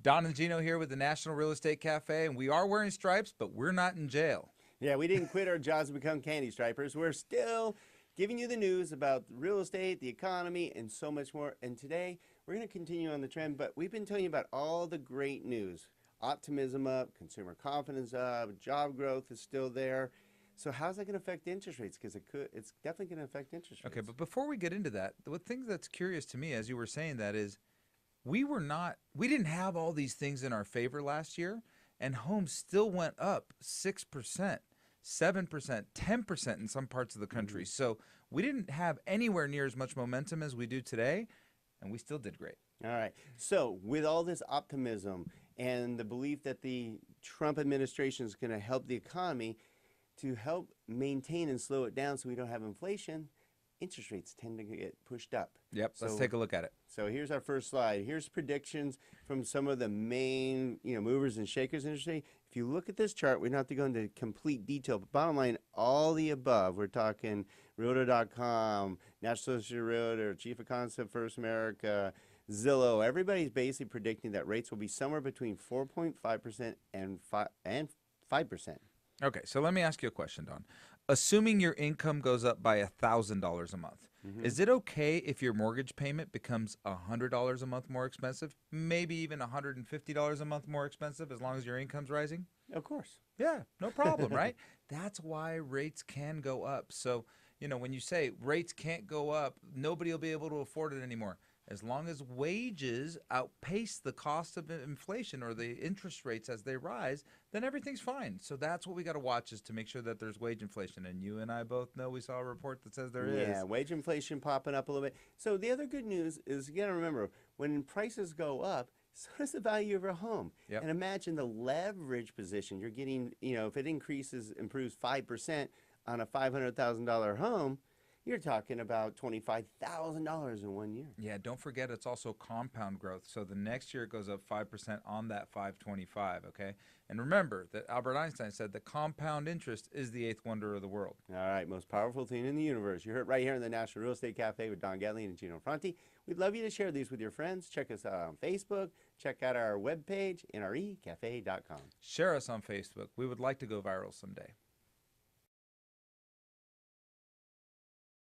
Don and Gino here with the National Real Estate Cafe, and we are wearing stripes, but we're not in jail. Yeah, we didn't quit our jobs to become candy stripers. We're still giving you the news about real estate, the economy, and so much more. And today, we're going to continue on the trend, but we've been telling you about all the great news. Optimism up, consumer confidence up, job growth is still there. So how's that going to affect interest rates? Because it's definitely going to affect interest rates. Okay, but before we get into that, the thing that's curious to me as you were saying that is we didn't have all these things in our favor last year, and homes still went up 6%, 7%, 10% in some parts of the country. So we didn't have anywhere near as much momentum as we do today, and we still did great. All right. So with all this optimism and the belief that the Trump administration is going to help the economy to help maintain and slow it down so we don't have inflation, interest rates tend to get pushed up. Yep, let's take a look at it. So here's our first slide. Here's predictions from some of the main movers and shakers in the industry. If you look at this chart, we don't have to go into complete detail, but bottom line, all the above. We're talking Realtor.com, National Association of Realtor, Chief Economist of First America, Zillow. Everybody's basically predicting that rates will be somewhere between 4.5% and 5%. Okay, so let me ask you a question, Don. Assuming your income goes up by $1,000 a month, is it okay if your mortgage payment becomes $100 a month more expensive, maybe even $150 a month more expensive, as long as your income's rising? Of course. Yeah, no problem, right? That's why rates can go up. So, when you say rates can't go up, nobody will be able to afford it anymore. As long as wages outpace the cost of inflation or the interest rates as they rise, then everything's fine. So that's what we got to watch, is to make sure that there's wage inflation. And you and I both know, we saw a report that says there is. Yeah, wage inflation popping up a little bit. So the other good news is, you got to remember, when prices go up, so does the value of your home. Yep. And imagine the leverage position you're getting, if it improves 5% on a $500,000 home, you're talking about $25,000 in 1 year. Yeah, don't forget it's also compound growth. So the next year it goes up 5% on that 525, okay? And remember that Albert Einstein said that compound interest is the eighth wonder of the world. All right, most powerful thing in the universe. You heard right here in the National Real Estate Cafe with Don Gatling and Gino Fronti. We'd love you to share these with your friends. Check us out on Facebook. Check out our webpage, nrecafe.com. Share us on Facebook. We would like to go viral someday.